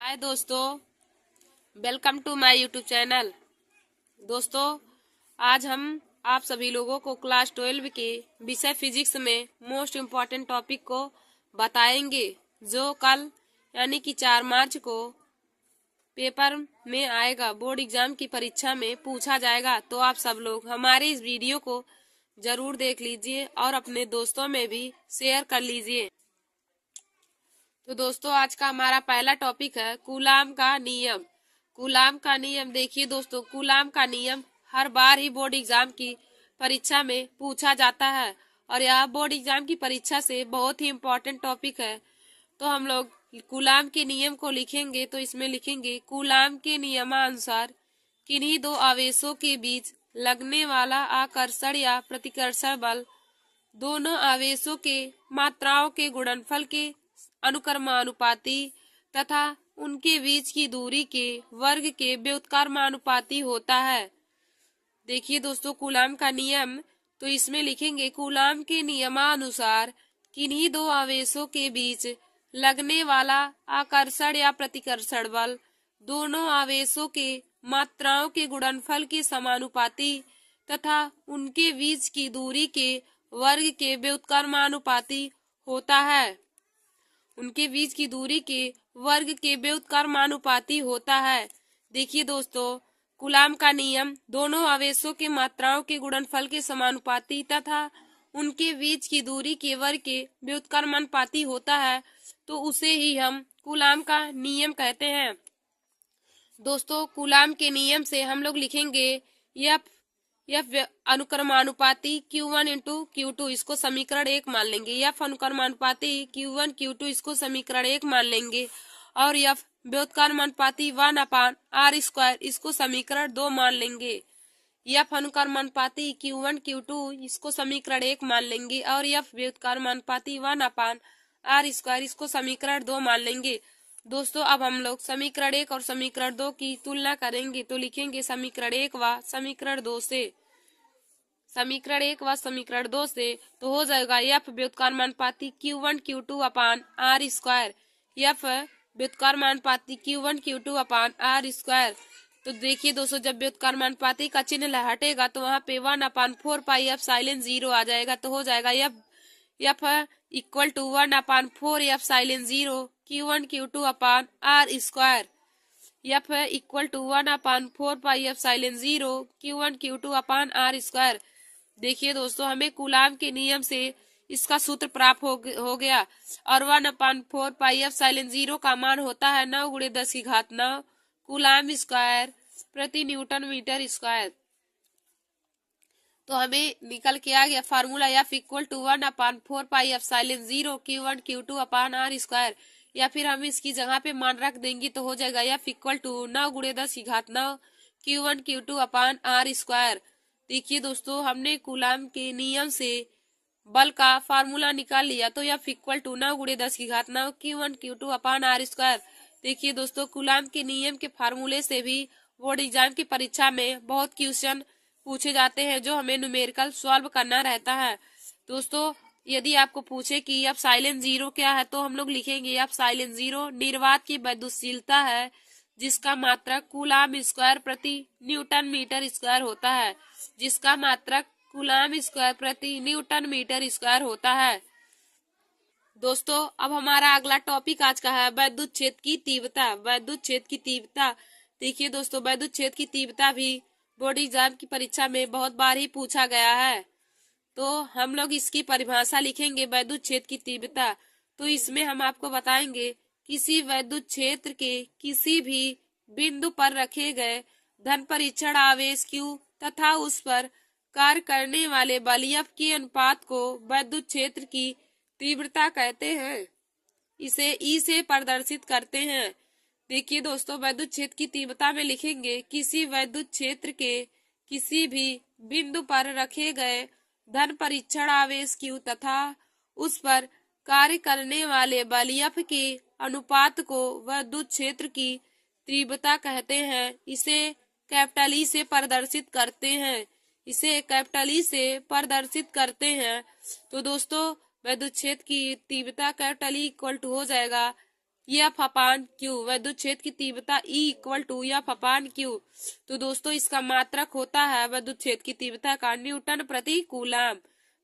हाय दोस्तों, welcome to my YouTube channel. दोस्तों, आज हम आप सभी लोगों को क्लास 12 के विषय फिजिक्स में मोस्ट इम्पॉर्टेंट टॉपिक को बताएंगे, जो कल यानी कि 4 मार्च को पेपर में आएगा। बोर्ड एग्जाम की परीक्षा में पूछा जाएगा। तो आप सब लोग हमारे इस वीडियो को जरूर देख लीजिए और अपने दोस्तों में भी शेयर कर लीजिए। तो दोस्तों, आज का हमारा पहला टॉपिक है कूलाम का नियम। कूलाम का नियम देखिए दोस्तों, कूलाम का नियम हर बार ही बोर्ड एग्जाम की परीक्षा में पूछा जाता है और यह बोर्ड एग्जाम की परीक्षा से बहुत ही इम्पोर्टेंट टॉपिक है। तो हम लोग कूलाम के नियम को लिखेंगे। तो इसमें लिखेंगे कूलाम के नियमानुसार किन्हीं दो आवेशों के बीच लगने वाला आकर्षण या प्रतिकर्षण बल दोनों आवेशों के मात्राओं के गुणनफल के अनुक्रमानुपाती तथा उनके बीच की दूरी के वर्ग के व्युत्क्रमानुपाती होता है। देखिए दोस्तों, कूलाम का नियम, तो इसमें लिखेंगे कूलाम के नियमानुसार किन्हीं दो आवेशों के बीच लगने वाला आकर्षण या प्रतिकर्षण बल दोनों आवेशों के मात्राओं के गुणनफल के समानुपाती तथा उनके बीच की दूरी के वर्ग के व्युत्क्रमानुपाती होता है। उनके बीच की दूरी के वर्ग के व्युत्क्रमानुपाती होता है। देखिए दोस्तों, कूलाम का नियम दोनों आवेशों के मात्राओं के गुणनफल के समानुपाती तथा उनके बीच की दूरी के वर्ग के व्युत्क्रमानुपाती होता है, तो उसे ही हम कूलाम का नियम कहते हैं। दोस्तों, कूलाम के नियम से हम लोग लिखेंगे एफ अनुक्रमानुपाती Q1 इंटू Q2, इसको समीकरण 1 मान लेंगे। एफ अनुक्रमानुपाती Q1 Q2, इसको समीकरण 1 मान लेंगे। और एफ व्युत्क्रमानुपाती 1/r², इसको समीकरण 2 मान लेंगे। एफ अनुक्रमानुपाती Q1 Q2, इसको समीकरण 1 मान लेंगे। और एफ व्युत्क्रमानुपाती 1/r², इसको समीकरण 2 मान लेंगे। दोस्तों, अब हम लोग समीकरण 1 और समीकरण 2 की तुलना करेंगे। तो लिखेंगे समीकरण 1 व समीकरण 2 से। समीकरण 1 व समीकरण 2 से तो हो जाएगा F व्युत्क्रमानुपाती Q1 Q2/r²। F व्युत्क्रमानुपाती Q1 Q2/r²। तो देखिए दोस्तों, जब व्युत्क्रमानुपाती का चिन्ह हटेगा तो वहाँ पे 1/4πε0 आ जाएगा। तो हो जाएगा F equal to 1/4 Q1 Q2/r²। F equal to 1/4πε0 Q1 Q2/r²। देखिए दोस्तों, हमें कूलाम के नियम से इसका सूत्र प्राप्त हो गया। और 1/4πε0 का मान होता है 9 × 10⁹ कूलाम स्क्वायर प्रति न्यूटन मीटर स्क्वायर। तो हमें निकल के आ गया formula F equal to 1/4πε0 Q1 Q2/r²। या फिर हम इसकी जगह पे मान रख देंगे तो हो जाएगा F equal to 9 × 10⁹ Q1 Q2/r²। देखिए दोस्तों, हमने कूलाम के नियम से बल का फार्मूला निकाल लिया। तो F equal to 9 × 10⁹ Q1 Q2/r²। देखिए दोस्तों, कूलाम के नियम के फार्मूले से भी बोर्ड एग्जाम की परीक्षा में बहुत क्वेश्चन पूछे जाते हैं, जो हमें न्यूमेरिकल सॉल्व करना रहता है। दोस्तों, यदि आपको पूछे कि एप्सिलॉन 0 क्या है, तो हम लोग लिखेंगे एप्सिलॉन 0 निर्वात की विद्युतशीलता है, जिसका मात्रक कूलाम स्क्वायर प्रति न्यूटन मीटर स्क्वायर होता है। जिसका मात्रक कूलाम स्क्वायर प्रति न्यूटन मीटर स्क्वायर होता है। दोस्तों, अब हमारा अगला टॉपिक आज का है विद्युत क्षेत्र की तीव्रता। विद्युत क्षेत्र की तीव्रता, देखिए दोस्तों, विद्युत क्षेत्र की तीव्रता भी बोर्ड एग्जाम की परीक्षा में बहुत बार ही पूछा गया है। तो हम लोग इसकी परिभाषा लिखेंगे विद्युत क्षेत्र की तीव्रता। तो इसमें हम आपको बताएंगे किसी विद्युत क्षेत्र के किसी भी बिंदु पर रखे गए धन परीक्षण आवेश Q तथा उस पर कार्य करने वाले बल F के अनुपात को विद्युत क्षेत्र की तीव्रता कहते हैं। इसे E से प्रदर्शित करते हैं। देखिए दोस्तों, विद्युत क्षेत्र की तीव्रता में लिखेंगे किसी विद्युत क्षेत्र के किसी भी बिंदु पर रखे गए धन परीक्षण आवेश Q तथा उस पर कार्य करने वाले बल F के अनुपात को विद्युत क्षेत्र की तीव्रता कहते हैं। इसे कैपिटल E से प्रदर्शित करते हैं। इसे कैपिटल E से प्रदर्शित करते हैं। तो दोस्तों, विद्युत क्षेत्र की तीव्रता कैपिटल E इक्वल टू हो जाएगा एफ अपान क्यू। विद्युत क्षेत्र की तीव्रता E equal to F upon Q. तो दोस्तों इसका मात्रक होता है विद्युत क्षेत्र की तीव्रता का न्यूटन प्रति कूलम।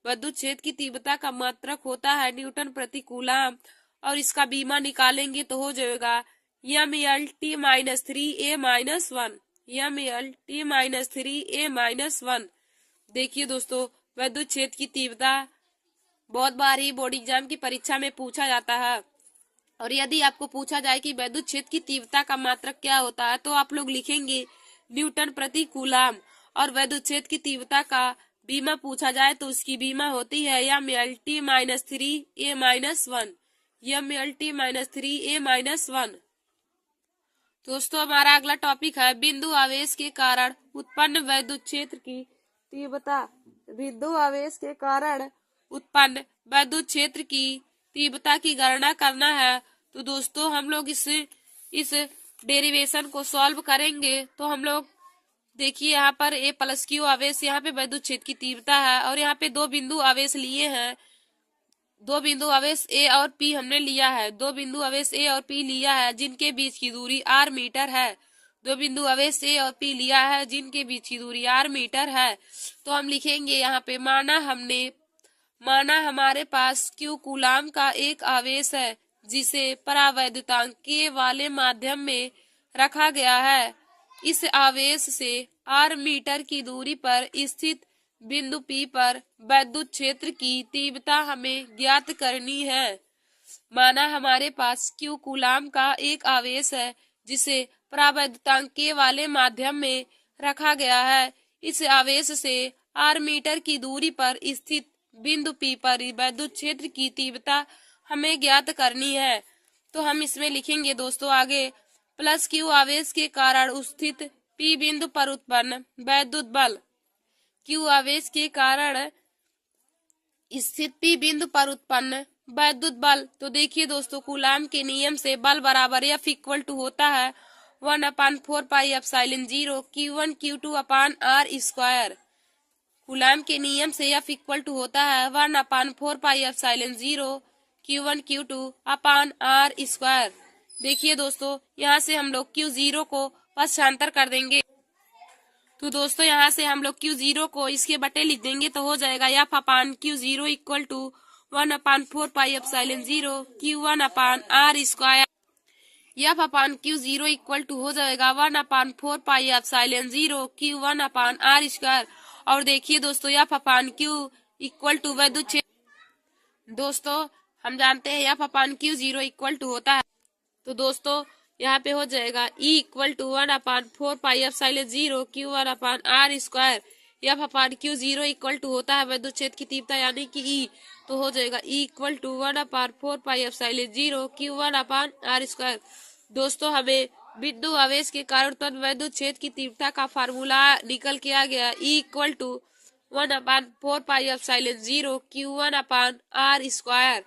विद्युत क्षेत्र की तीव्रता का मात्रक होता है न्यूटन प्रति कूलम, और इसका बीमा निकालेंगे तो हो जाएगा mL_T-3A-1। mL_T-3A-1। देखिए दोस्तों, विद्युत क्षेत्र की तीव्रता बहुत बार ही बोर्ड एग्जाम की परीक्षा में पूछा जाता है, और यदि आपको पूछा जाए कि विद्युत क्षेत्र की तीव्रता का मात्रक क्या होता है तो आप लोग लिखेंगे न्यूटन प्रति कूलम। और विद्युत क्षेत्र की तीव्रता का बीमा पूछा जाए तो उसकी बीमा होती है mL_T-3A-1। mL_T-3A-1। दोस्तों हमारा अगला टॉपिक है बिंदु आवेश के कारण उत्पन्न विद्युत क्षेत्र की तीव्रता। बिंदु आवेश के कारण उत्पन्न विद्युत क्षेत्र की तीव्रता की गणना करना है। तो दोस्तों हम लोग इस डेरिवेशन को सॉल्व करेंगे तो हम लोग देखिए यहाँ पर A प्लस क्यू आवेश, यहाँ पे विद्युत क्षेत्र की तीव्रता है, और यहाँ पे दो बिंदु आवेश लिए हैं। दो बिंदु आवेश A और P हमने लिया है। दो बिंदु आवेश A और P लिया है जिनके बीच की दूरी r मीटर है। दो बिंदु आवेश A और P लिया है जिनके बीच की दूरी r मीटर है। तो हम लिखेंगे यहाँ पे माना हमारे पास Q कूलाम का एक आवेश है जिसे परावैद्युतांक K वाले माध्यम में रखा गया है। इस आवेश से r मीटर की दूरी पर स्थित बिंदु P पर विद्युत क्षेत्र की तीव्रता हमें ज्ञात करनी है। माना हमारे पास Q कूलाम का एक आवेश है जिसे परावैद्युतांक K वाले माध्यम में रखा गया है। इस आवेश से r मीटर की दूरी पर स्थित बिंदु P पर विद्युत क्षेत्र की तीव्रता हमें ज्ञात करनी है। तो हम इसमें लिखेंगे दोस्तों आगे प्लस क्यू आवेश के कारण स्थित P बिंदु पर उत्पन्न विद्युत बल। क्यू आवेश के कारण स्थित P बिंदु पर उत्पन्न विद्युत बल। तो देखिए दोस्तों, कूलाम के नियम से बल बराबर F इक्वल टू होता है 1/4πε0 Q1 Q2 अपान r²। कूलाम के नियम से F इक्वल टू होता है 1/4πε0 Q1 Q2 अपान r²। देखिए दोस्तों, यहाँ से हम लोग Q0 को पक्षांतर कर देंगे। तो दोस्तों यहाँ से हम लोग Q0 को इसके बटे लिख देंगे तो हो जाएगा F upon Q0 equal to 1/4πε0 Q1 upon r²। F upon Q0 equal to हो जाएगा 1/4πε0 Q1 अपान r²। और देखिए दोस्तों, F upon Q equal to विद्युत क्षेत्र। दोस्तों हम जानते हैं F upon Q0 equal to होता है। तो दोस्तों यहाँ पे हो जाएगा E equal to 1/4πε0 Q1 upon r²। F upon Q0 equal to होता है विद्युत क्षेत्र की तीव्रता यानी कि E। तो हो जाएगा E equal to 1/4πε0 Q1 upon r²। दोस्तों हमें बिंदु आवेश के कारण उत्पन्न विद्युत क्षेत्र की तीव्रता का फार्मूला निकल के आ गया E equal to 1/4πε0 Q1 upon r²।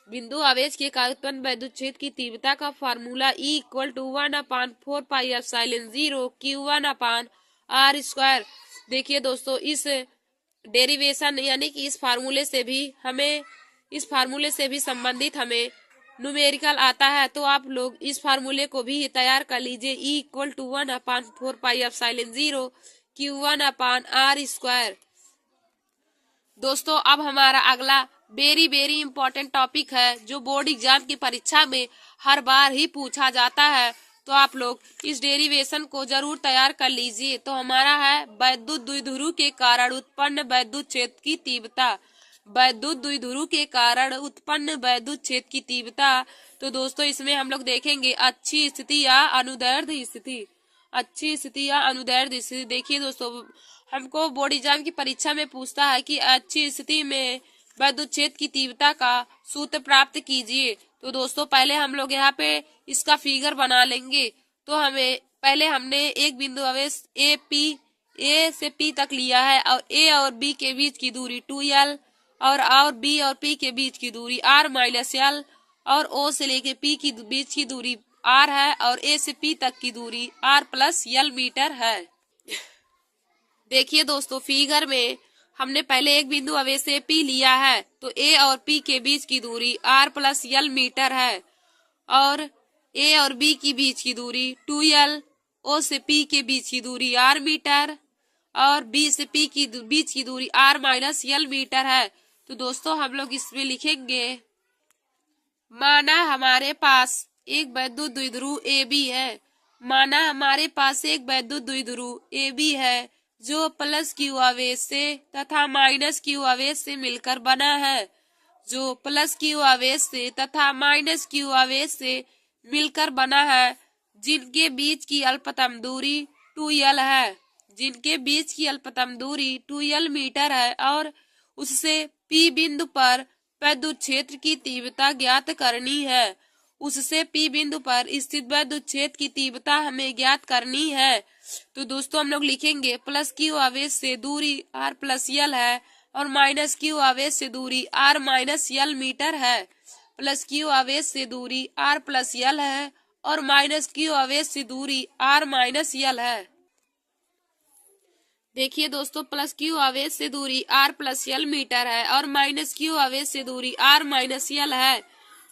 बिंदु आवेश के कारण उत्पन्न विद्युत क्षेत्र की तीव्रता का formula E equal to 1/4πε0 Q1 upon r²। देखिए दोस्तों, इस डेरिवेशन यानी कि इस फार्मूले से भी संबंधित हमें न्यूमेरिकल आता है, तो आप लोग इस फार्मूले को भी तैयार कर लीजिए। E equal to 1/4πε0 Q1 upon r²। दोस्तों अब हमारा अगला वेरी इंपॉर्टेंट टॉपिक है जो बोर्ड एग्जाम की परीक्षा में हर बार ही पूछा जाता है, तो आप लोग इस डेरिवेशन को जरूर तैयार कर लीजिए। तो हमारा है विद्युत द्विध्रुव के कारण उत्पन्न विद्युत क्षेत्र की तीव्रता। विद्युत द्विध्रुव के कारण उत्पन्न विद्युत क्षेत्र की तीव्रता। तो दोस्तों इसमें हम लोग देखेंगे अच्छी स्थिति या अनुदैर्ध्य स्थिति। अच्छी स्थिति या अनुदैर्ध्य स्थिति। देखिए दोस्तों, हमको बोर्ड एग्जाम की परीक्षा में पूछता है कि अच्छी स्थिति में विद्युत क्षेत्र की तीव्रता का सूत्र प्राप्त कीजिए। तो दोस्तों पहले हम लोग यहाँ पे इसका फिगर बना लेंगे। तो पहले हमने एक बिंदु आवेश A से P तक लिया है, और A और B के बीच की दूरी 2L, और B और P के बीच की दूरी r-L, और O से लेके P की बीच की दूरी r है, और A से P तक की दूरी r+L मीटर है। देखिए दोस्तों, फिगर में हमने पहले एक बिंदु आवेश से P लिया है, तो A और P के बीच की दूरी r+L मीटर है। और ए और बी की बीच की दूरी 2l, ओ से पी के बीच की दूरी r मीटर और बी से पी की बीच की दूरी r माइनस l मीटर है। तो दोस्तों हम लोग इसमें लिखेंगे, माना हमारे पास एक वैद्युत द्विध्रुव ए बी है, माना हमारे पास एक वैद्युत द्विध्रुव ए बी है जो प्लस क्यू आवेश से तथा माइनस क्यू आवेश से मिलकर बना है, जो प्लस क्यू आवेश से तथा माइनस क्यू आवेश से मिलकर बना है, जिनके बीच की अल्पतम दूरी 2l है, जिनके बीच की अल्पतम दूरी 2l मीटर है और उससे P बिंदु पर वैद्युत क्षेत्र की तीव्रता ज्ञात करनी है, उससे P बिंदु पर स्थित वैद्युत क्षेत्र की तीव्रता हमें ज्ञात करनी है। तो दोस्तों हम लोग लिखेंगे प्लस क्यू आवेश से दूरी r प्लस यल है और माइनस क्यू आवेश से दूरी r माइनस यल मीटर है, प्लस क्यू आवेश से दूरी r प्लस यल है और माइनस क्यू आवेश से दूरी r माइनस यल है। देखिए दोस्तों, प्लस क्यू आवेश से दूरी r प्लस यल मीटर है और माइनस क्यू आवेश से दूरी r माइनस यल है।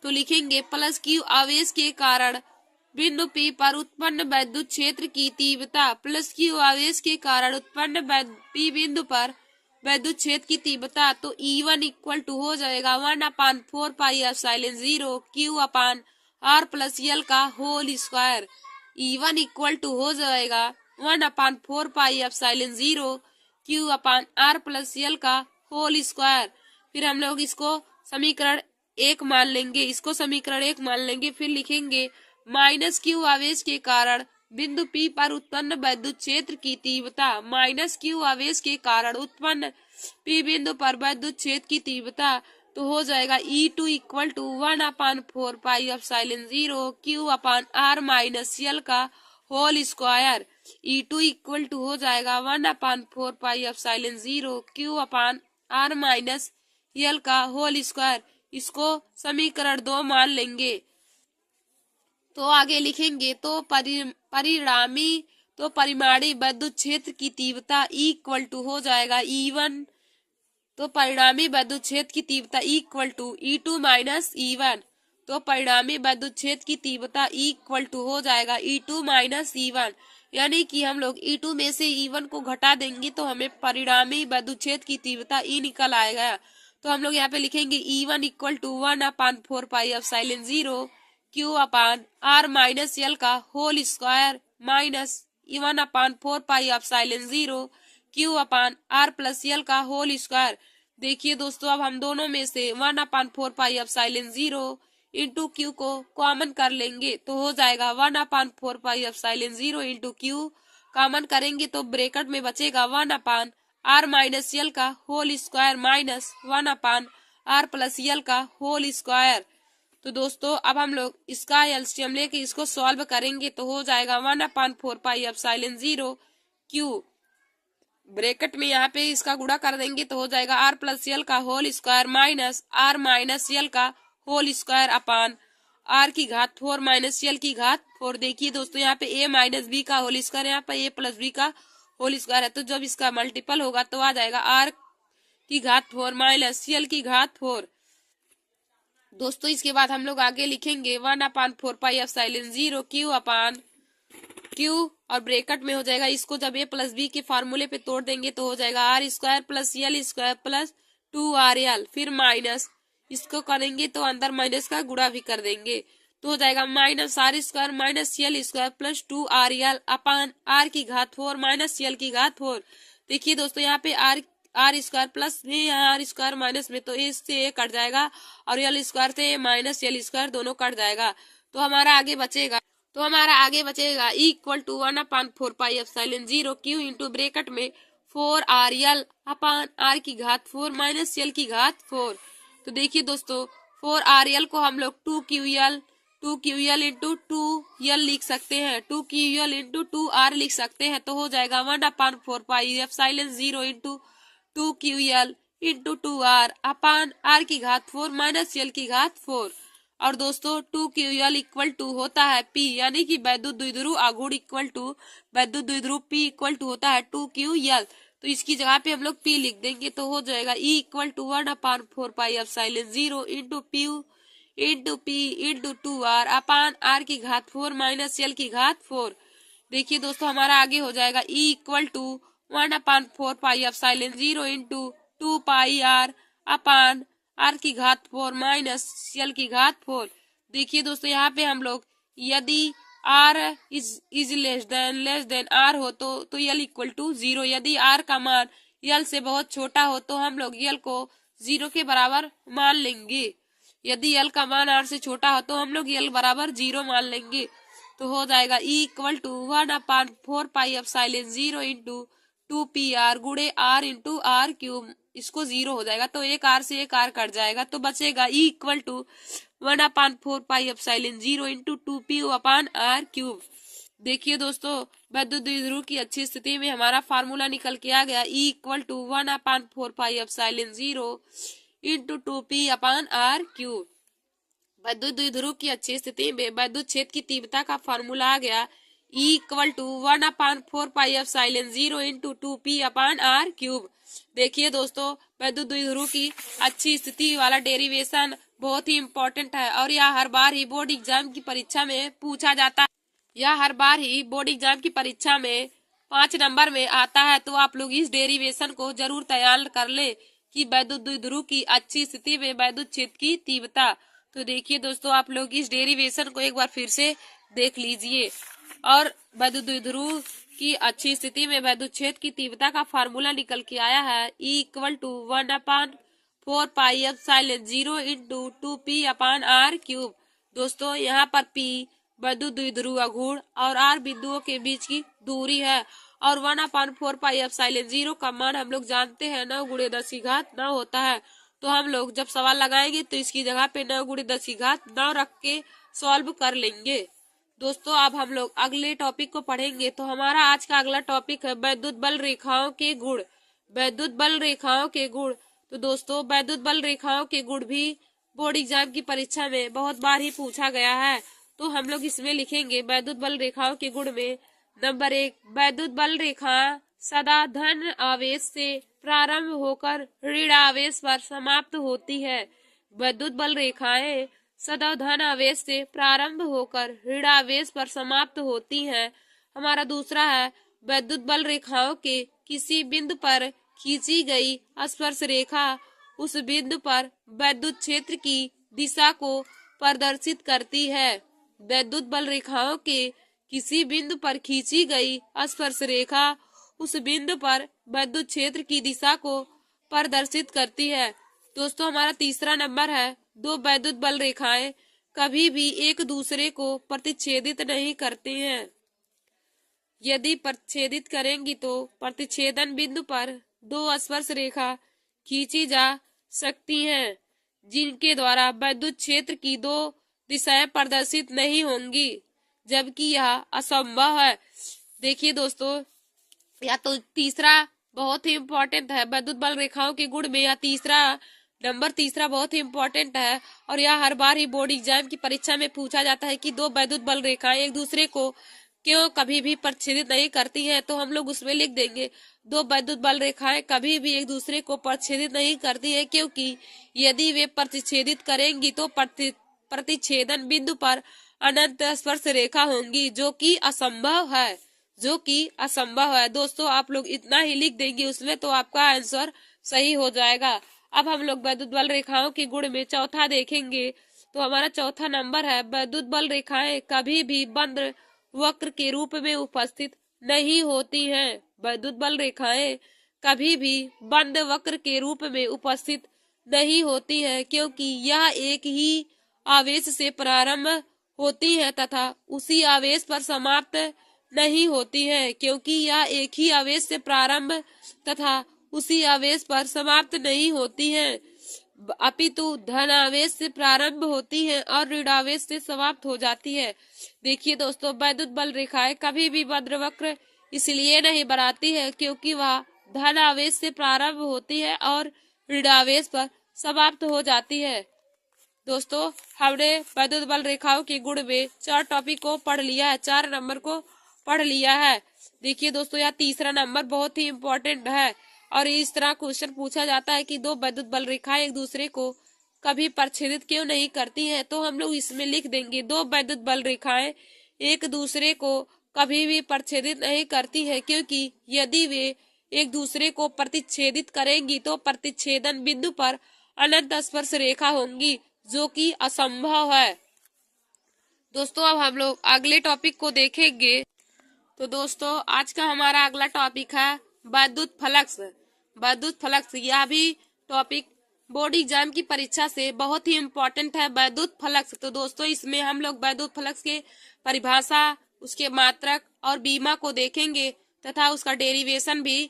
तो लिखेंगे प्लस क्यू आवेश के कारण बिंदु P पर उत्पन्न वैद्युत क्षेत्र की तीव्रता, प्लस क्यू आवेश के कारण उत्पन्न P बिंदु पर वैद्युत क्षेत्र की तीव्रता। तो E1 इक्वल टू हो जाएगा 1/4 pi epsilon 0 Q upon R plus L का whole square. E1 equal to हो जाएगा 1/4 pi epsilon 0 Q upon R plus L का होल स्क्वायर। फिर हम लोग इसको समीकरण 1 मान लेंगे, इसको समीकरण 1 मान लेंगे। फिर लिखेंगे माइनस क्यू आवेश के कारण बिंदु P पर उत्पन्न वैद्युत क्षेत्र की तीव्रता, माइनस क्यू आवेश के कारण उत्पन्न P बिंदु पर वैद्युत क्षेत्र की तीव्रता। तो हो जाएगा E2 equal to 1/4 pi epsilon 0 Q upon R minus L का whole square. E2 equal to हो जाएगा 1/4 pi epsilon 0 Q upon R minus L का होल स्क्वायर। इसको समीकरण 2 मान लेंगे। तो आगे लिखेंगे तो परिमाणी वैद्युत क्षेत्र की तीव्रता E इक्वल टू हो जाएगा E1। तो परिणामी वैद्युत क्षेत्र की तीव्रता E equal to E2 minus E1। तो परिणामी वैद्युत क्षेत्र की तीव्रता E इक्वल टू हो जाएगा E2 माइनस E1, यानी कि हम लोग E2 में से E1 को घटा देंगे तो हमें परिणामी वैद्युत क्षेत्र की तीव्रता E निकल आएगा। तो हम लोग यहाँ पे लिखेंगे E1 equal to 1/4 pi epsilon 0 Q upon R minus L का whole square minus 1/4 pi epsilon 0 Q upon R plus L का होल स्क्वायर। देखिए दोस्तों, अब हम दोनों में से 1/4 पाई एप्सिलॉन 0 इंटू Q को कॉमन कर लेंगे तो हो जाएगा 1/4 pi epsilon 0 into Q। Common करेंगे तो ब्रैकेट में बचेगा 1/R माइनस यल का whole square minus 1/R plus L का होल स्क्वायर। तो दोस्तों अब हम लोग इसका एलसीएम लेके इसको सॉल्व करेंगे तो हो जाएगा 1/4 पाई एप्सिलॉन 0 Q। ब्रैकेट में यहाँ पे इसका गुणा कर देंगे तो हो जाएगा R प्लस यल का whole square minus R minus L का होल स्क्वायर अपान R की घात 4 माइनस यल की घात 4। देखिए दोस्तों, यहाँ पे A माइनस बी का होल स्क्वायर, यहाँ पे A प्लस बी का होल स्क्वायर है, तो जब इसका मल्टीपल होगा तो आ जाएगा R की घात 4 माइनस यल की घात 4। दोस्तों इसके बाद हम लोग आगे लिखेंगे 1/4 पाई एप्सिलॉन 0 Q अपान Q और ब्रैकेट में हो जाएगा, इसको जब A प्लस बी के फार्मूले पे तोड़ देंगे तो हो जाएगा R स्क्वायर प्लस यल स्क्वायर प्लस 2RL। फिर माइनस इसको करेंगे तो अंदर माइनस का गुणा भी कर देंगे तो हो जाएगा minus R square minus L square plus 2RL अपान R की घात 4 माइनस यल की घात 4। देखिए दोस्तों, यहाँ पे R स्क्वायर प्लस में, यहाँ R स्क्वायर माइनस में, तो इससे कट जाएगा और यल स्क्वायर से माइनस यल स्क्वायर दोनों कट जाएगा। तो हमारा आगे बचेगा E equal to 1/4 pi epsilon 0 Q into bracket में 4RL अपान R की घात 4 माइनस यल की घात 4। तो देखिए दोस्तों, 4RL को हम लोग 2QL इंटू 2L लिख सकते हैं, 2QL इंटू 2R लिख सकते हैं। तो हो जाएगा 1/4 pi epsilon 0 into 2QL into 2R upon R की घात 4 माइनस यल की घात 4। और दोस्तों 2QL इक्वल टू होता है P, यानी कि वैद्युत द्विध्रुव आघूर्ण इक्वल टू वैद्युत द्विध्रुव P इक्वल टू होता है 2QL। तो इसकी जगह पे हम लोग P लिख देंगे तो हो जाएगा E equal to 1/4 pi epsilon 0 into into P into 2r upon r की घात 4 माइनस l की घात 4। देखिए दोस्तों हमारा आगे हो जाएगा E equal to 1/4 pi epsilon 0 into 2 pi r upon r की घात 4 माइनस l की घात 4। देखिए दोस्तों यहाँ पे हम लोग यदि r is less than r हो तो l इक्वल टू 0। यदि r का मान l से बहुत छोटा हो तो हम लोग l को 0 के बराबर मान लेंगे। यदि l का मान r से छोटा हो तो हम लोग l बराबर 0 मान लेंगे। तो हो जाएगा E equal to 1/4 pi epsilon 0 into 2pr गुणे r इंटू r क्यूब। इसको 0 हो जाएगा तो एक r से एक r कट जाएगा तो बचेगा E equal to 1/4 pi epsilon 0 into 2p upon r cube. देखिए दोस्तों वैद्युत द्विध्रुव की अच्छी स्थिति में हमारा फार्मूला निकल के आ गया E equal to 1/4 pi epsilon 0 into 2p upon r cube. वैद्युत द्विध्रुव की अच्छी स्थिति में वैद्युत क्षेत्र की तीव्रता का फार्मूला आ गया E equal to 1/4 pi epsilon 0 into 2p upon r cube. देखिए दोस्तों वैद्युत द्विध्रुव की अच्छी स्थिति वाला डेरिवेशन बहुत ही इम्पोर्टेंट है और यह हर बार ही बोर्ड एग्जाम की परीक्षा में पूछा जाता है। यह हर बार ही बोर्ड एग्जाम की परीक्षा में 5 नंबर में आता है। तो आप लोग इस डेरिवेशन को जरूर तैयार कर ले कि वैद्युत द्विध्रुव की अच्छी स्थिति में वैद्युत क्षेत्र की तीव्रता। तो देखिए दोस्तों आप लोग इस डेरिवेशन को एक बार फिर से देख लीजिए। और वैद्युत द्विध्रुव की अच्छी स्थिति में वैद्युत क्षेत्र की तीव्रता का फार्मूला निकल के आया है E equal to 1/4 pi epsilon 0 into 2p upon r cube. दोस्तों यहाँ पर p वैद्युत द्विध्रुव गुण और r बिंदुओं के बीच की दूरी है और 1/4 पाई एप्सिलॉन 0 का मान हम लोग जानते हैं 9 गुणे 10 की घात 9 होता है। तो हम लोग जब सवाल लगाएंगे तो इसकी जगह पे 9 गुणे 10 की घात 9 रख के सॉल्व कर लेंगे। दोस्तों अब हम लोग अगले टॉपिक को पढ़ेंगे। तो हमारा आज का अगला टॉपिक है वैद्युत बल रेखाओं के गुण। वैद्युत बल रेखाओं के गुण। तो दोस्तों वैद्युत बल रेखाओं के गुण भी बोर्ड एग्जाम की परीक्षा में बहुत बार ही पूछा गया है। तो हम लोग इसमें लिखेंगे वैद्युत बल रेखाओं के गुण में नंबर 1 वैद्युत बल रेखा सदा धन आवेश से प्रारंभ होकर ऋण आवेश पर समाप्त होती है। वैद्युत बल रेखाएं सदा धन आवेश से प्रारंभ होकर ऋण आवेश पर समाप्त होती हैं। हमारा दूसरा है वैद्युत बल रेखाओं के किसी बिंदु पर खींची गई स्पर्श रेखा उस बिंदु पर वैद्युत क्षेत्र की दिशा को प्रदर्शित करती है। वैद्युत बल रेखाओं के किसी बिंदु पर खींची गई स्पर्श रेखा उस बिंदु पर वैद्युत क्षेत्र की दिशा को प्रदर्शित करती है। दोस्तों हमारा तीसरा नंबर है दो वैद्युत बल रेखाएं कभी भी एक दूसरे को प्रतिच्छेदित नहीं करते हैं। यदि प्रतिच्छेदित करेंगी तो प्रतिच्छेदन बिंदु पर दो स्पर्श रेखा खींची जा सकती हैं जिनके द्वारा वैद्युत क्षेत्र की दो दिशाएं प्रदर्शित नहीं होंगी, जबकि यह असंभव है। देखिए दोस्तों या तो तीसरा बहुत ही इम्पोर्टेंट है वैद्युत बल रेखाओं के गुण में। या तीसरा बहुत ही इम्पोर्टेंट है और यह हर बार ही बोर्ड एग्जाम की परीक्षा में पूछा जाता है कि दो वैद्युत बल रेखाएं एक दूसरे को क्यों कभी भी प्रतिच्छेदित नहीं करती हैं। तो हम लोग उसमें लिख देंगे दो वैद्युत बल रेखाएं कभी भी एक दूसरे को प्रतिच्छेदित नहीं करती है, क्योंकि यदि वे प्रतिच्छेदित करेंगी तो प्रतिच्छेदन बिंदु पर अनंत स्पर्श रेखा होंगी जो कि असंभव है। दोस्तों आप लोग इतना ही लिख देंगे उसमें तो आपका आंसर सही हो जाएगा। अब हम लोग वैद्युत बल रेखाओं के गुण में चौथा देखेंगे। तो हमारा चौथा नंबर है वैद्युत बल रेखाएं कभी भी बंद वक्र के रूप में उपस्थित नहीं होती हैं। वैद्युत बल रेखाएं कभी भी बंद वक्र के रूप में उपस्थित नहीं होती हैं, क्योंकि यह एक ही आवेश से प्रारंभ होती है तथा उसी आवेश पर समाप्त नहीं होती है। क्योंकि यह एक ही आवेश से प्रारंभ तथा उसी आवेश पर समाप्त नहीं होती है, अपितु धन आवेश से प्रारंभ होती है और ऋण आवेश से समाप्त हो जाती है। देखिए दोस्तों वैद्युत बल रेखाएं कभी भी बंद वक्र इसलिए नहीं बनाती है क्योंकि वह धन आवेश से प्रारंभ होती है और ऋण आवेश पर समाप्त हो जाती है। दोस्तों हमने वैद्युत बल रेखाओं के गुण में 4 टॉपिक को पढ़ लिया है, 4 नंबर को पढ़ लिया है। देखिए दोस्तों यह तीसरा नंबर बहुत ही इम्पोर्टेंट है और इस तरह क्वेश्चन पूछा जाता है कि दो वैद्युत बल रेखाएं एक दूसरे को कभी प्रच्छेदित क्यों नहीं करती हैं? तो हम लोग इसमें लिख देंगे, दो वैद्युत बल रेखाएं एक दूसरे को कभी भी प्रच्छेदित नहीं करती है, क्योंकि यदि वे एक दूसरे को प्रतिच्छेदित करेंगी तो प्रतिच्छेदन बिंदु पर अनंत स्पर्श रेखा होंगी, जो कि असंभव है। दोस्तों अब हम लोग अगले टॉपिक को देखेंगे। तो दोस्तों आज का हमारा अगला टॉपिक है वैद्युत फ्लक्स। वैद्युत फ्लक्स यह भी टॉपिक बोर्ड एग्जाम की परीक्षा से बहुत ही इम्पोर्टेंट है, वैद्युत फ्लक्स। तो दोस्तों इसमें हम लोग वैद्युत फ्लक्स के परिभाषा, उसके मात्रक और बीमा को देखेंगे तथा उसका डेरिवेशन भी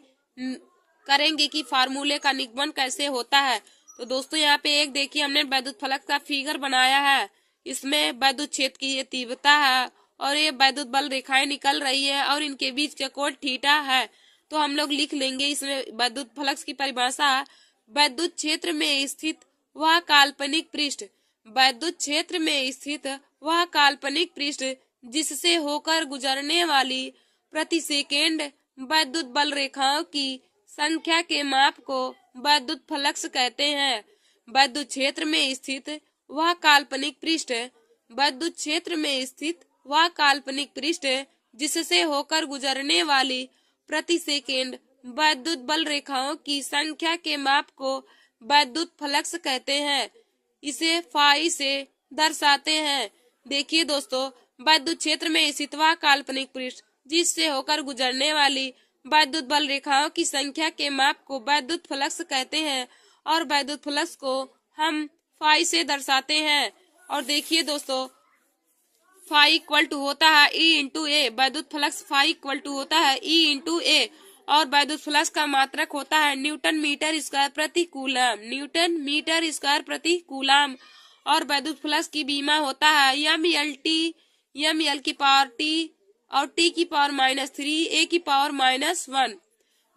करेंगे कि फार्मूले का निगमन कैसे होता है। तो दोस्तों यहाँ पे एक देखिए हमने वैद्युत फ्लक्स का फिगर बनाया है। इसमें वैद्युत क्षेत्र की ये तीव्रता है और ये वैद्युत बल रेखाएं निकल रही है और इनके बीच का कोण थीटा है। तो हम लोग लिख लेंगे इसमें वैद्युत फ्लक्स की परिभाषा, वैद्युत क्षेत्र में स्थित वह काल्पनिक पृष्ठ, वैद्युत क्षेत्र में स्थित वह काल्पनिक पृष्ठ जिससे होकर गुजरने वाली प्रति सेकेंड वैद्युत बल रेखाओं की संख्या के माप को वैद्युत फ्लक्स कहते हैं। वैद्युत क्षेत्र में स्थित वह काल्पनिक पृष्ठ, वैद्युत क्षेत्र में स्थित वह काल्पनिक पृष्ठ जिससे होकर गुजरने वाली प्रति सेकेंड वैद्युत बल रेखाओं की संख्या के माप को वैद्युत फ्लक्स कहते हैं। इसे फाई से दर्शाते हैं। देखिए दोस्तों, वैद्युत क्षेत्र में स्थित वह काल्पनिक पृष्ठ जिससे होकर गुजरने वाली वैद्युत बल रेखाओं की संख्या के माप को वैद्युत फ्लक्स कहते हैं और वैद्युत फ्लक्स को हम फाई से दर्शाते हैं। और देखिए दोस्तों, फाई इक्वल टू होता है ई इंटू ए, वैद्युत फ्लक्स फाई इक्वल टू होता है ई इंटू ए और वैद्युत फ्लक्स का मात्रक होता है न्यूटन मीटर स्क्वायर प्रति कूलम, न्यूटन मीटर स्क्वायर प्रति कूलम। और वैद्युत फ्लक्स की बीमा होता है एम एल की पावर टी और टी की पावर -3 ए की पावर -1।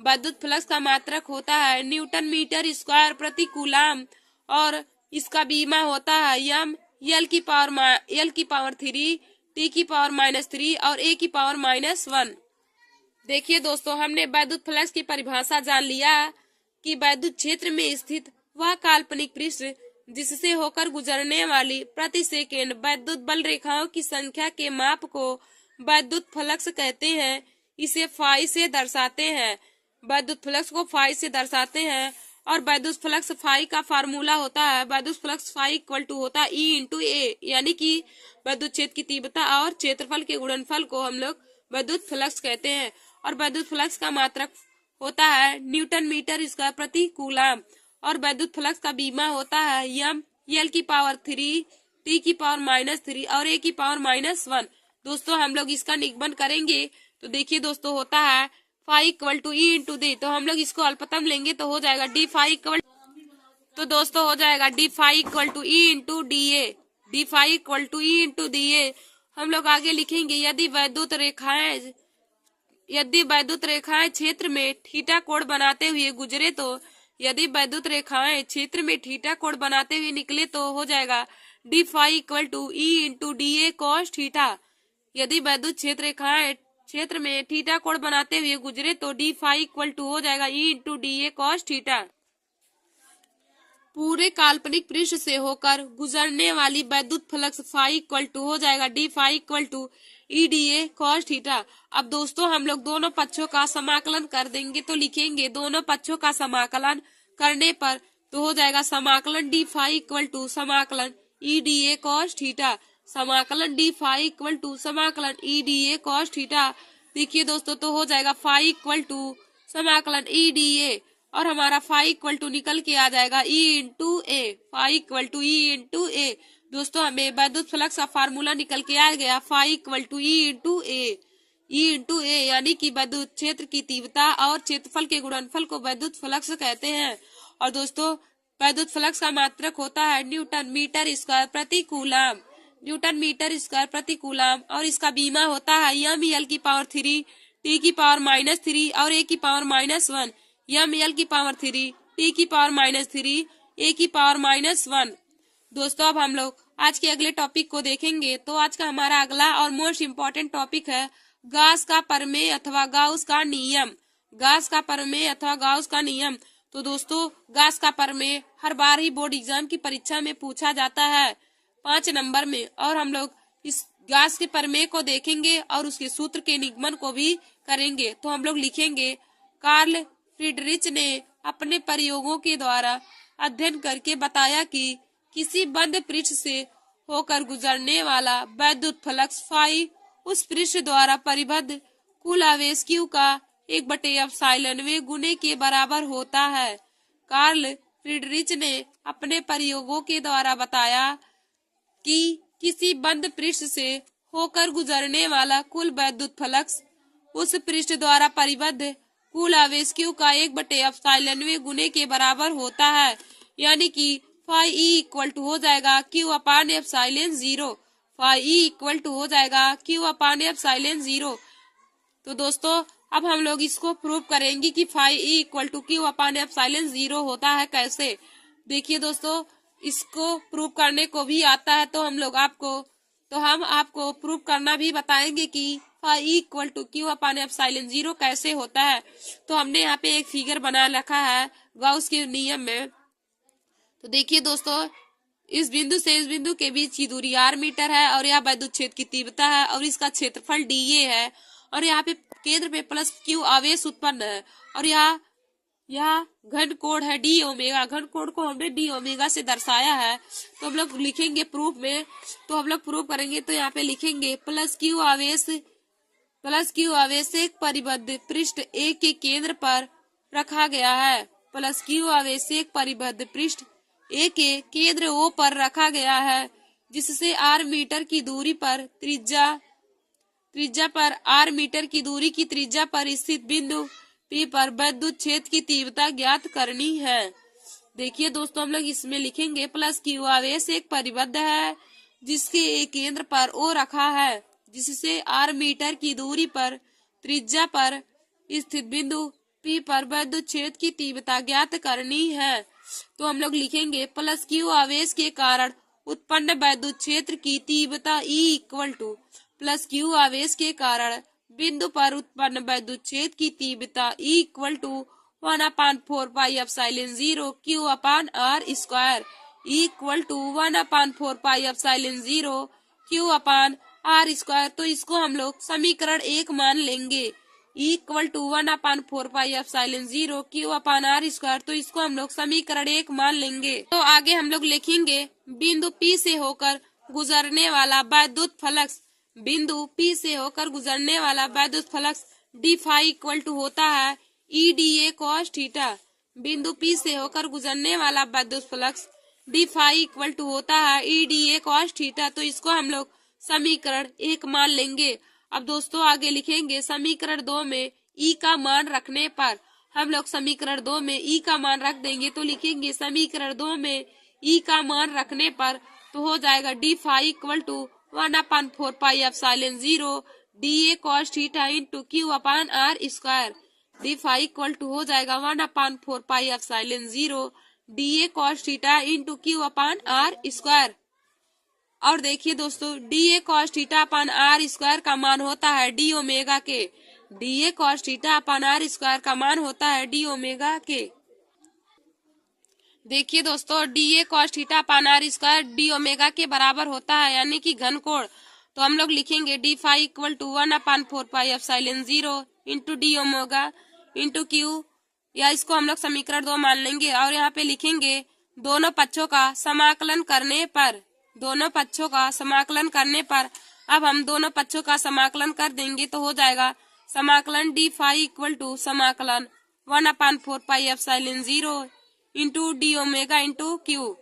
वैद्युत फ्लक्स का मात्रक होता है न्यूटन मीटर स्क्वायर प्रति कूलम और इसका बीमा होता है एम एल की पावर 3 टी की पावर -3 और ए की पावर -1। देखिए दोस्तों, हमने वैद्युत फ्लक्स की परिभाषा जान लिया कि वैद्युत क्षेत्र में स्थित वह काल्पनिक पृष्ठ जिससे होकर गुजरने वाली प्रति सेकेंड वैद्युत बल रेखाओं की संख्या के माप को वैद्युत फ्लक्स कहते हैं। इसे फाई से दर्शाते हैं, वैद्युत फ्लक्स को फाई से दर्शाते हैं। और वैद्युत फ्लक्स फाई का फार्मूला होता है, वैद्युत फ्लक्स फाई इक्वल टू होता है ई इंटू ए, यानी कि वैद्युत क्षेत्र की तीव्रता और क्षेत्रफल के गुणनफल को हम लोग वैद्युत फ्लक्स कहते हैं। और वैद्युत फ्लक्स का मात्रक होता है न्यूटन मीटर स्क्वायर प्रति कूलम और वैद्युत फ्लक्स का बीमा होता है एम एल की पावर 3 टी की पावर -3 और ए की पावर -1। दोस्तों हम लोग इसका निगमन करेंगे। तो देखिए दोस्तों, होता है phi equal to E into D, तो हम लोग इसको अल्पतम लेंगे तो हो जाएगा डी फाई इक्वल, तो दोस्तों हो जाएगा D phi equal to E into D A, D phi equal to E into D A. हम लोग आगे लिखेंगे यदि वैद्युत रेखाएं क्षेत्र में थीटा कोण बनाते हुए गुजरे तो, यदि वैद्युत रेखाएं क्षेत्र में थीटा कोण बनाते हुए निकले तो हो जाएगा D phi equal to E into D A cos theta. यदि वैद्युत क्षेत्र रेखाएं क्षेत्र में थीटा कोण बनाते हुए गुजरे तो डी फाई इक्वल टू हो जाएगा E into D A cos theta. पूरे काल्पनिक पृष्ठ से होकर गुजरने वाली वैद्युत फ्लक्स फाई इक्वल टू हो जाएगा D phi equal to E D A cos theta. अब दोस्तों हम लोग दोनों पक्षों का समाकलन कर देंगे, तो लिखेंगे दोनों पक्षों का समाकलन करने पर तो हो जाएगा समाकलन डी फाई इक्वल टू समाकलन ई डी ए कॉस थीटा, समाकलन डी फाई इक्वल टू समाकलन ई डी ए कॉस थीटा। देखिए दोस्तों, तो हो जाएगा फाई इक्वल टू समाकलन ई डी ए और हमारा फाई इक्वल टू निकल के आ जाएगा E into A, phi equal to E into A. दोस्तों हमें वैद्युत फ्लक्स का फार्मूला निकल के आ गया phi equal to E into A, E into A यानी कि वैद्युत क्षेत्र की तीव्रता और क्षेत्रफल के गुणनफल को वैद्युत फ्लक्स कहते हैं। और दोस्तों वैद्युत फ्लक्स का मात्रक होता है न्यूटन मीटर स्क्वायर प्रति कूलम, न्यूटन मीटर स्क्वायर प्रति कूलम और इसका बीमा होता है एम एल की पावर 3 टी की पावर -3 और ए की पावर -1, एम एल की पावर 3 टी की पावर -3 ए की पावर -1। दोस्तों अब हम लोग आज के अगले टॉपिक को देखेंगे। तो आज का हमारा अगला और मोस्ट इम्पोर्टेंट टॉपिक है गॉस का प्रमेय अथवा गाउस का नियम, गॉस का प्रमेय अथवा गाउस का नियम। तो दोस्तों गैस का प्रमेय हर बार ही बोर्ड एग्जाम की परीक्षा में पूछा जाता है 5 नंबर में, और हम लोग इस गैस के प्रमेय को देखेंगे और उसके सूत्र के निगमन को भी करेंगे। तो हम लोग लिखेंगे, कार्ल फ्रीडरिच ने अपने प्रयोगों के द्वारा अध्ययन करके बताया कि किसी बंद पृष्ठ से होकर गुजरने वाला वैद्युत फ्लक्स फाई उस पृष्ठ द्वारा परिबद्ध कुल आवेश Q का 1/ε गुने के बराबर होता है। कार्ल फ्रीडरिच ने अपने प्रयोगों के द्वारा बताया कि किसी बंद पृष्ठ से होकर गुजरने वाला कुल वैद्युत फ्लक्स उस पृष्ठ द्वारा परिबद्ध कुल आवेश Q का 1/ε गुने के बराबर होता है, यानी कि फाई E इक्वल टू हो जाएगा Q/ε0। Phi E equal to हो जाएगा Q/ε0। तो दोस्तों अब हम लोग इसको प्रूव करेंगे कि phi E equal to Q/ε0 होता है कैसे। देखिए दोस्तों, इसको प्रूव करने को भी आता है, तो हम आपको प्रूव करना भी बताएंगे कि phi E equal to Q/ε0 कैसे होता है। तो हमने यहाँ पे एक फिगर बना रखा है गाउस के नियम में। तो देखिए दोस्तों, इस बिंदु से इस बिंदु के बीच की दूरी r मीटर है, और यह विद्युत क्षेत्र की तीव्रता है, और इसका क्षेत्रफल dA है, और यहाँ पे केंद्र पे प्लस Q आवेश उत्पन्न है, और यह घन कोण है d ओमेगा। घन कोण को हमने d ओमेगा से दर्शाया है। तो हम लोग लिखेंगे प्रूफ में, तो हम लोग प्रूफ करेंगे तो यहाँ पे लिखेंगे प्लस Q आवेश एक परिबद्ध पृष्ठ A के केंद्र पर रखा गया है। प्लस Q आवेश एक परिबद्ध पृष्ठ A के केंद्र O पर रखा गया है, जिससे r मीटर की दूरी पर त्रिज्या पर स्थित बिंदु P पर विद्युत क्षेत्र की तीव्रता ज्ञात करनी है। देखिए दोस्तों, हम लोग इसमें लिखेंगे प्लस Q आवेश एक परिबद्ध है जिसके एक केंद्र पर O रखा है, जिससे r मीटर की दूरी पर त्रिज्या पर स्थित बिंदु P पर विद्युत क्षेत्र की तीव्रता ज्ञात करनी है। तो हम लोग लिखेंगे प्लस Q आवेश के कारण उत्पन्न विद्युत क्षेत्र की तीव्रता E equal two plus Q आवेश के कारण बिंदु पर उत्पन्न विद्युत क्षेत्र की तीव्रता E equal to 1/4πε0 Q/r²। E equal to 1/4πε0 Q/r²। तो इसको हम लोग समीकरण 1 मान लेंगे। E equal to 1/4πε0 Q/r²। तो इसको हम लोग समीकरण 1 मान लेंगे। तो आगे हम लोग लिखेंगे बिंदु P से होकर गुजरने वाला वैद्युत फ्लक्स। बिंदु P से होकर गुजरने वाला वैद्युत flux d phi equal to होता है EDA cos थीटा। बिंदु P से होकर गुजरने वाला वैद्युत flux d phi equal to होता है EDA cos थीटा। तो इसको हम लोग समीकरण 1 मान लेंगे। अब दोस्तों आगे लिखेंगे समीकरण 2 में E का मान रखने पर। हम लोग समीकरण 2 में E का मान रख देंगे, तो लिखेंगे समीकरण 2 में E का मान रखने पर तो हो जाएगा d phi equal to 1/4πε0 DA cos theta into Q/r²। d phi equal to हो जाएगा 1/4πε0 DA cos theta into Q/r²। और देखिए दोस्तों, DA cos थीटा अपन r² का मान होता है d ओमेगा के। DA cos थीटा अपन r² का मान होता है d ओमेगा के। देखिए दोस्तों, DA cos थीटा अपन r² d ओमेगा के बराबर होता है, यानी कि घन कोण। तो हम लोग लिखेंगे d phi equal to 1/4πε0 into d omega into Q, या इसको हम लोग समीकरण 2 मान लेंगे। और यहाँ पे लिखेंगे दोनों पक्षों का समाकलन करने पर। अब हम दोनों पक्षों का समाकलन कर देंगे, तो हो जाएगा समाकलन d फाई इक्वल टू समाकलन 1/4πε0 into d omega into Q।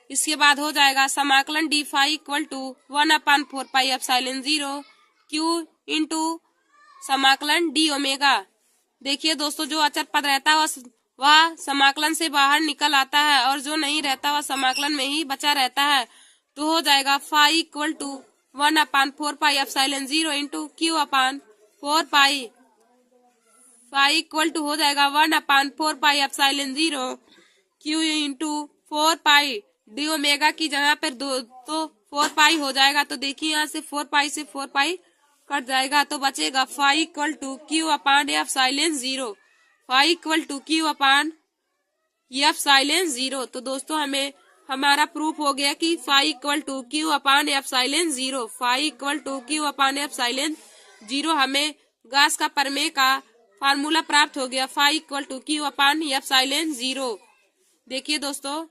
इसके बाद हो जाएगा समाकलन d phi equal to 1/4πε0 Q into समाकलन d ओमेगा। देखिए दोस्तों, जो अचर पद रहता है वह समाकलन से बाहर निकल आता है, और जो नहीं रहता वह समाकलन में ही बचा रहता है। तो हो जाएगा phi equal to 1/4πε0 into Q/4 pi. Phi equal to हो जाएगा 1/4πε0 Q into 4 pi. D omega की जगह पर तो 4 पाई हो जाएगा। तो देखिए यहाँ से 4 पाई से 4 पाई कट जाएगा, तो बचेगा phi equal to Q/ε0। Phi equal to Q/ε epsilon 0। तो दोस्तों हमें हमारा प्रूफ हो गया कि phi equal to Q upon epsilon 0। Phi equal to Q upon epsilon 0 हमें गॉस का प्रमेय का फार्मूला प्राप्त हो गया। Phi equal to Q upon epsilon 0। देखिए दोस्तों,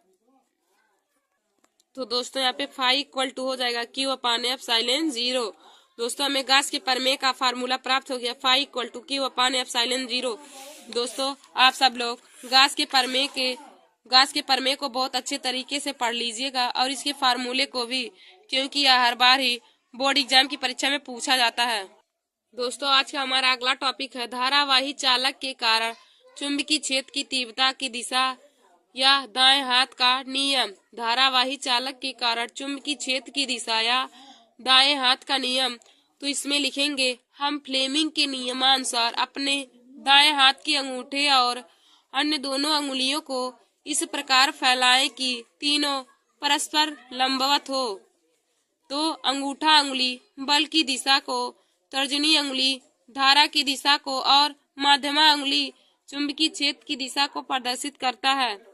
तो दोस्तों यहाँ पे फाई इक्वल टू हो जाएगा क्यू अपान एप्सिलॉन 0। दोस्तों हमें गॉस के प्रमेय का फार्मूला प्राप्त हो गया। Phi equal to Q upon epsilon 0। दोस्तों आप सब लोग गॉस के प्रमेय को बहुत अच्छे तरीके से पढ़ लीजिएगा और इसके फार्मूले को भी, क्योंकि यह हर बार ही बोर्ड एग्जाम की परीक्षा में पूछा जाता है। दोस्तों आज का हमारा अगला टॉपिक है धारावाही चालक के कारण चुंबकीय क्षेत्र की तीव्रता की दिशा या दाएं हाथ का नियम। धारावाही चालक के कारण चुंबकीय क्षेत्र की दिशा या दाएं हाथ का नियम। तो इसमें लिखेंगे, हम फ्लेमिंग के नियमानुसार अपने दाएं हाथ के अंगूठे और अन्य दोनों अंगुलियों को इस प्रकार फैलाएं कि तीनों परस्पर लंबवत हो। तो अंगूठा अंगुली बल की दिशा को, तर्जनी अंगुली धारा की दिशा को और मध्यमा अंगुली चुंबकीय क्षेत्र की दिशा को प्रदर्शित करता है।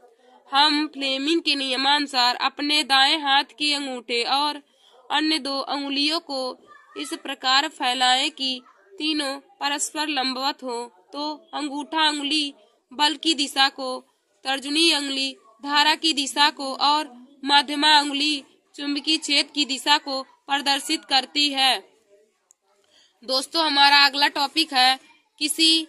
हम फ्लेमिंग के नियमानुसार अपने दाएं हाथ के अंगूठे और अन्य दो अंगुलियों को इस प्रकार फैलाएं कि तीनों परस्पर लंबवत हो। तो अंगूठा अंगुली बल की दिशा को, तर्जनी अंगुली धारा की दिशा को और मध्यमा अंगुली चुंबकीय क्षेत्र की दिशा को प्रदर्शित करती है। दोस्तों हमारा अगला टॉपिक है किसी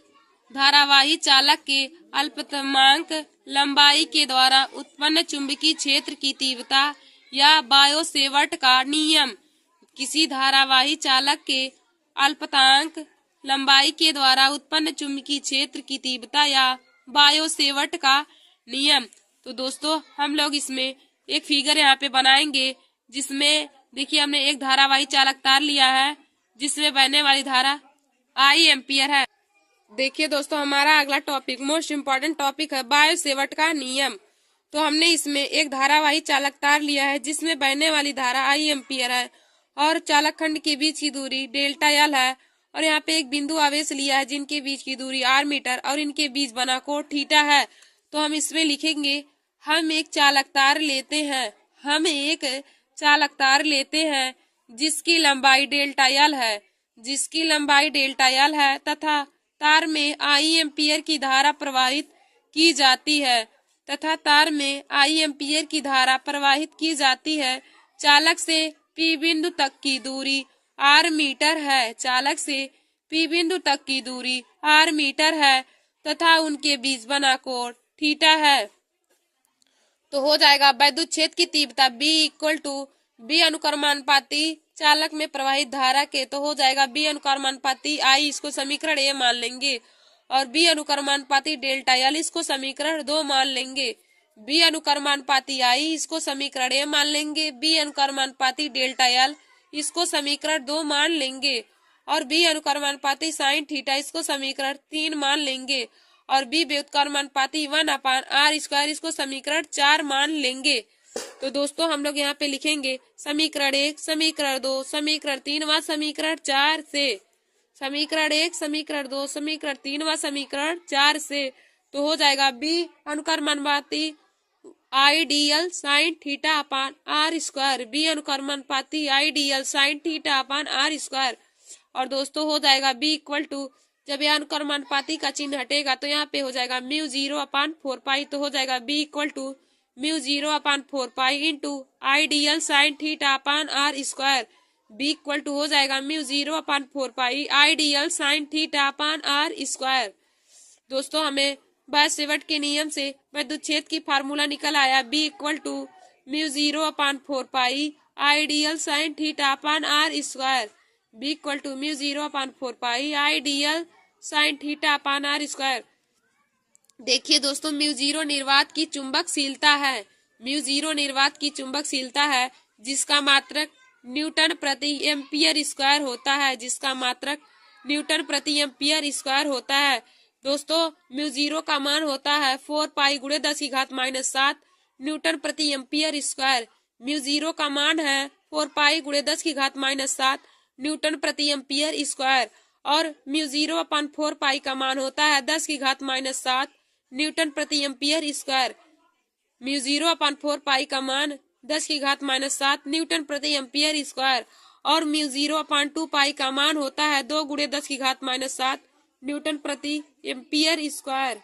धारावाही चालक के अल्पतमांक लंबाई के द्वारा उत्पन्न चुंबकीय क्षेत्र की तीव्रता या बायो-सेवर्ट का नियम। किसी धारावाही चालक के अल्पतमांक लंबाई के द्वारा उत्पन्न चुंबकीय क्षेत्र की तीव्रता या बायो-सेवर्ट का नियम। तो दोस्तों हम लोग इसमें एक फिगर यहाँ पे बनाएंगे, जिसमें देखिए हमने एक धारावाही चालक तार लिया है जिसमें बहने वाली धारा आई एम्पियर है। देखिए दोस्तों हमारा अगला टॉपिक मोस्ट इम्पोर्टेंट टॉपिक है बायो-सेवर्ट का नियम। तो हमने इसमें एक धारावाही चालक तार लिया है जिसमें बहने वाली धारा आई एम्पियर है और चालक खंड के बीच की दूरी डेल्टा एल है और यहाँ पे एक बिंदु आवेश लिया है जिनके बीच की दूरी आर मीटर और इनके बीच बना कोण थीटा है। तो हम इसमें लिखेंगे, हम एक चालक तार लेते हैं जिसकी लंबाई डेल्टा एल है, तथा तार में आई एम्पियर की धारा प्रवाहित की जाती है। चालक से पी बिंदु तक की दूरी आर मीटर है तथा उनके बीच बना कोण थीटा है। तो हो जाएगा वैद्युत क्षेत्र की तीव्रता B इक्वल टू B अनुक्रमानुपाती चालक में प्रवाहित धारा के, तो हो जाएगा B अनुक्रमानुपाती I, इसको समीकरण A मान लेंगे, और B अनुक्रमानुपाती डेल्टा L, इसको समीकरण 2 मान लेंगे। B अनुक्रमानुपाती I, इसको समीकरण A मान लेंगे। B अनुक्रमानुपाती डेल्टा L, इसको समीकरण 2 मान लेंगे, और B अनुक्रमानुपाती साइन थीटा, इसको समीकरण 3 मान लेंगे, और B व्युत्क्रमानुपाती 1/r², इसको समीकरण 4 मान लेंगे। तो दोस्तों हम लोग यहाँ पे लिखेंगे समीकरण 1, समीकरण 2, समीकरण 3 व समीकरण 4 से। समीकरण 1, समीकरण 2, समीकरण 3 व समीकरण 4 से। तो हो जाएगा B अनुक्रमानुपाती ideal sine theta upon r², B अनुक्रमानुपाती ideal sine theta upon r²। और दोस्तों हो जाएगा B इक्वल टू, जब यह अनुक्रमानुपाती का चिन्ह हटेगा तो यहाँ पे हो जाएगा μ0/4 तो हो जाएगा B equal to μ0/4 into ideal sine theta upon r²। B equal to हो जाएगा μ0/4 ideal sine theta upon r²। दोस्तों हमें बायो-सेवर्ट के नियम से विद्युत क्षेत्र की फार्मूला निकल आया B equal to μ0/4 ideal sine theta upon r²। B equal to μ0/4 ideal sine theta upon r²। देखिए दोस्तों μ0 निर्वात की चुंबकशीलता है, जिसका मात्रक न्यूटन प्रति एम्पियर स्क्वायर होता है। दोस्तों μ0 का मान होता है 4π × 10⁻⁷ न्यूटन प्रति एम्पियर स्क्वायर। μ0 का मान है 4π × 10⁻⁷ न्यूटन प्रति एम्पियर स्क्वायर, और μ0/4 का मान होता है 10⁻⁷ न्यूटन प्रति एम्पियर स्क्वायर। म्यू 0/4 पाई का मान 10⁻⁻7 न्यूटन प्रति एम्पियर स्क्वायर और म्यू 0/2 पाई का मान होता है 2 × 10⁻⁷ न्यूटन प्रति एम्पियर स्क्वायर।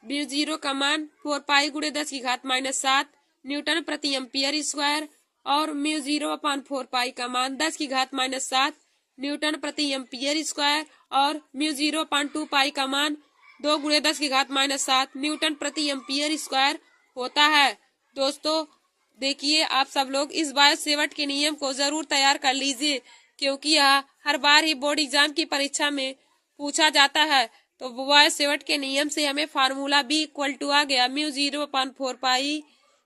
म्यू 0 का मान 4 पाई × 10⁻⁷ न्यूटन प्रति एम्पियर स्क्वायर और म्यू 0/4 पाई का मान 10⁻⁷ न्यूटन प्रति एम्पियर स्क्वायर और म्यू 0/2 पाई का मान 2 × 10⁻⁷ न्यूटन प्रति एम्पियर स्क्वायर होता है। दोस्तों देखिए, आप सब लोग इस बायो सेवर्ट के नियम को जरूर तैयार कर लीजिए, क्योंकि यह हर बार ही बोर्ड एग्जाम की परीक्षा में पूछा जाता है। तो बायो सेवर्ट के नियम से हमें फार्मूला B = आ गया mu 0/4 pi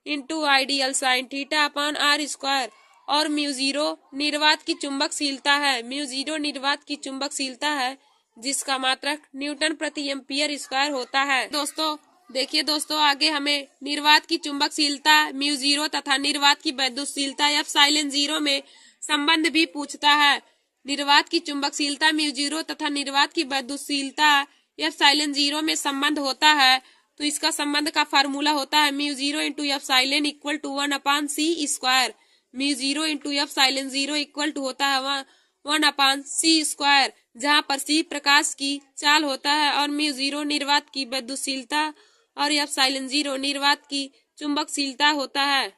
into ideal sine theta upon R square और म्यू 0 निर्वात की चुंबकशीलता है। म्यू 0 निर्वात की चुंबकशीलता है जिसका मात्रक न्यूटन प्रति एम्पियर स्क्वायर होता है। दोस्तों देखिए दोस्तों, आगे हमें निर्वात की चुंबकशीलता म्यू 0 तथा निर्वात की वैद्युतशीलता एप्सिलॉन 0 में संबंध भी पूछता है। निर्वात की चुंबकशीलता म्यू 0 तथा निर्वात की वैद्युतशीलता एप्सिलॉन 0 में संबंध होता है, तो इसका संबंध का फार्मूला होता है mu 0 × epsilon = 1/c²। Mu 0 × epsilon 0 होता है 1/c², जहाँ पर c प्रकाश की चाल होता है और म्यू 0 निर्वात की वैद्युतशीलता और एप्सिलॉन 0 निर्वात की चुंबकशीलता होता है।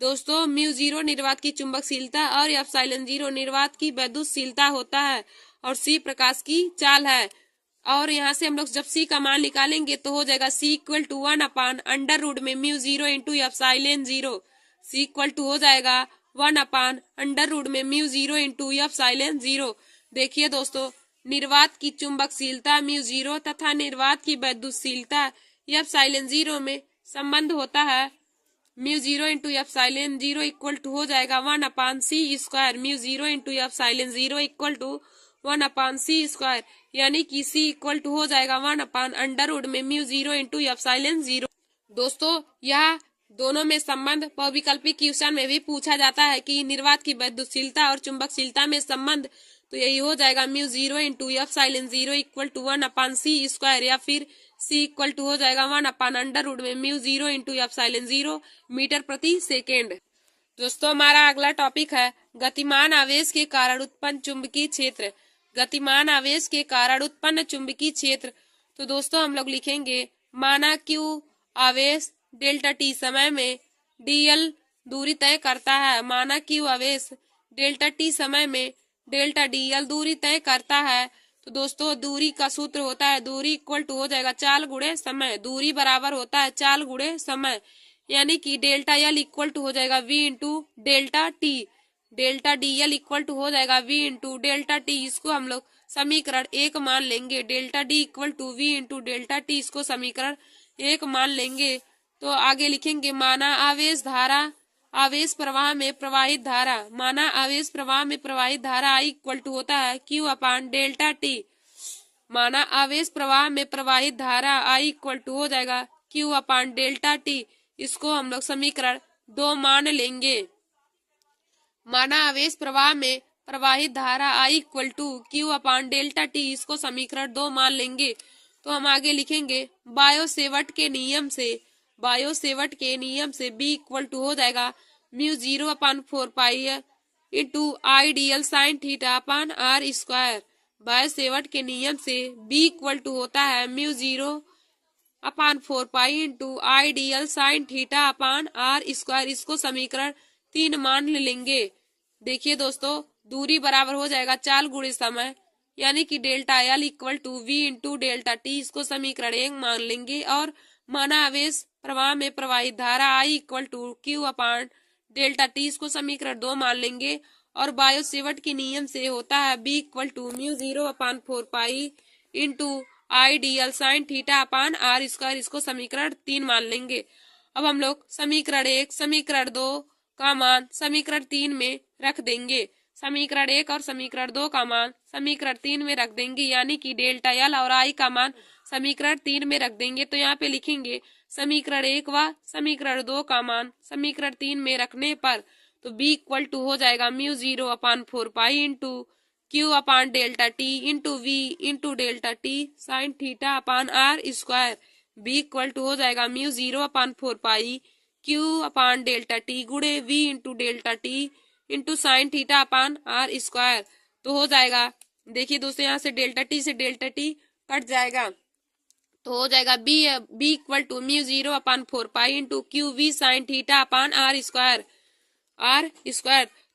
दोस्तों म्यू 0 निर्वात की चुंबकशीलता और एप्सिलॉन 0 निर्वात की वैद्युतशीलता होता है और c प्रकाश की चाल है। और यहाँ से हम लोग जब c का मान निकालेंगे तो हो जाएगा c = 1/√में म्यू 0 × एप्सिलॉन 0। c = हो जाएगा 1/√में म्यू 0 × एप्सिलॉन 0। देखिए दोस्तों, निर्वात की चुंबकशीलता म्यू 0 तथा निर्वात की वैद्युतशीलता एप्सिलॉन 0 में संबंध होता है। म्यू 0 × एप्सिलॉन 0 हो जाएगा 1/c²। म्यू 0 × एप्सिलॉन 0 1/c², यानी कि c = हो जाएगा 1/√में म्यू 0 × एप्सिलॉन 0। दोस्तों यह दोनों में संबंध बहुविकल्पी क्वेश्चन में भी पूछा जाता है कि निर्वात की वैद्युतशीलता और चुंबकशीलता में संबंध, तो यही हो जाएगा म्यू 0 × एप्सिलॉन 0 1/c² या फिर c = हो जाएगा 1/√में म्यू 0 × एप्सिलॉन 0 मीटर प्रति सेकेंड। दोस्तों हमारा अगला टॉपिक है गतिमान आवेश के कारण उत्पन्न चुंबकीय क्षेत्र। गतिमान आवेश के कारण उत्पन्न चुंबकीय क्षेत्र। तो दोस्तों हम लोग लिखेंगे माना Q आवेश डेल्टा T समय में dl दूरी तय करता है। माना Q आवेश डेल्टा T समय में डेल्टा dl दूरी तय करता है। तो दोस्तों दूरी का सूत्र होता है, दूरी = हो जाएगा चाल गुणे समय। दूरी बराबर होता है चाल गुणे समय, यानी कि डेल्टा L = हो जाएगा V × delta T। Delta dl = हो जाएगा V × डेल्टा T। इसको हम लोग समीकरण 1 मान लेंगे। Delta D = V × delta T, इसको समीकरण 1 मान लेंगे। तो आगे लिखेंगे माना आवेश धारा आवेश प्रवाह में प्रवाहित धारा। माना आवेश प्रवाह में प्रवाहित धारा I = होता है Q/डेल्टा T। माना आवेश प्रवाह में प्रवाहित धारा I = हो जाएगा Q/डेल्टा T। इसको हम लोग समीकरण 2 मान लेंगे। माना आवेश प्रवाह में प्रवाहित धारा I = Q/डेल्टा T, इसको समीकरण 2 मान लेंगे। तो हम आगे लिखेंगे बायो सेवर्ट के नियम से। बायो सेवर्ट के नियम से B = हो जाएगा mu 0/4 pi into ideal sine theta upon r²। Bio Savart के नियम से B = होता है mu 0/4 pi into ideal sine theta upon r²। इसको समीकरण 3 मान लेंगे। देखिए दोस्तों दूरी बराबर हो जाएगा चाल गुणे समय, यानी कि delta L = V × delta T। इसको समीकरण 1 मान लेंगे। और माना आवेश प्रवाह में प्रवाहित धारा I = Q/डेल्टा T, इसको समीकरण 2 मान लेंगे। और बायो सेवर्ट के नियम से होता है B = mu 0/4 pi into ideal sine theta upon r²। इसको समीकरण 3 मान लेंगे। अब हम लोग समीकरण 1 समीकरण 2 का मान समीकरण 3 में रख देंगे। समीकरण 1 और समीकरण 2 का मान समीकरण 3 में रख देंगे, यानी कि डेल्टा L और I का मान समीकरण 3 में रख देंगे। तो यहाँ पे लिखेंगे समीकरण 1 व समीकरण 2 का मान समीकरण 3 में रखने पर तो B = हो जाएगा म्यू 0/4 पाई इंटू Q/डेल्टा T into V × delta T sine theta upon r²। B equal to हो जाएगा mu 0/4 pi Q upon delta T गुणे V into delta T into sine theta upon R square. तो हो जाएगा, देखिए दोस्तों यहाँ से डेल्टा टी कट जाएगा, तो हो जाएगा B equal to mu 0/4 pi into Q V sine theta upon R square.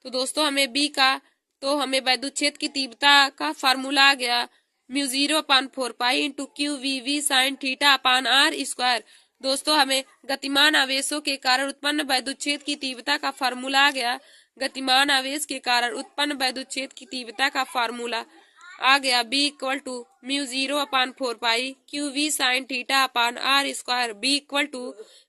तो दोस्तों हमें बी का, तो हमें वैद्युत क्षेत्र की तीव्रता का फार्मूला आ गया mu 0/4 pi into Q V sine theta upon R square. दोस्तों हमें गतिमान आवेशों के कारण उत्पन्न वैद्युत क्षेत्र की तीव्रता का फार्मूला आ गया, गतिमान आवेश के कारण उत्पन्न वैद्युत क्षेत्र की तीव्रता का फार्मूला आ गया B equal to mu 0/4 pi Q V sine theta upon R square. B equal to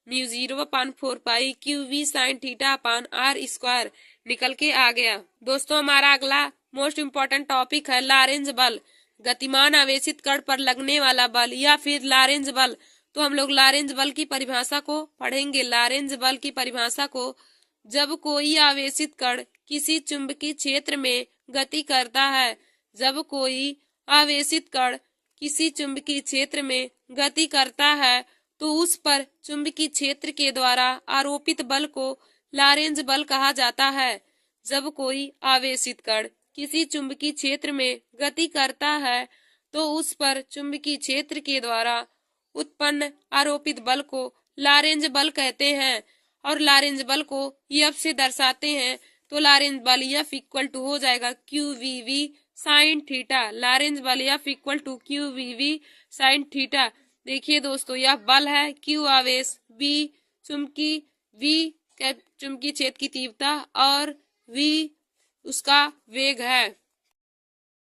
mu 0/4 pi Q V sine theta upon R square निकल के आ गया। दोस्तों हमारा अगला मोस्ट इम्पोर्टेंट टॉपिक है लॉरेंज बल, गतिमान आवेशित कण पर लगने वाला बल या फिर लॉरेंज बल। तो हम लोग लॉरेंज बल की परिभाषा को पढ़ेंगे। लॉरेंज बल की परिभाषा को, जब कोई आवेशित कण किसी चुंबकीय क्षेत्र में गति करता है, जब कोई आवेशित कण किसी चुंबकीय क्षेत्र में गति करता है तो उस पर चुंबकीय क्षेत्र के द्वारा आरोपित बल को लॉरेंज बल कहा जाता है। जब कोई आवेशित कण किसी चुंबकीय क्षेत्र में गति करता है तो उस पर चुंबकीय क्षेत्र के द्वारा उत्पन्न आरोपित बल को लॉरेंज बल कहते हैं और लॉरेंज बल को एफ से दर्शाते हैं। तो लॉरेंज बल एफ इक्वल टू हो जाएगा Q V V sine theta. Lorentz बल F equal to Q V V sine theta. देखिए दोस्तों यह बल है, क्यू आवेश, वी चुंबकीय क्षेत्र की तीव्रता और वी उसका वेग है।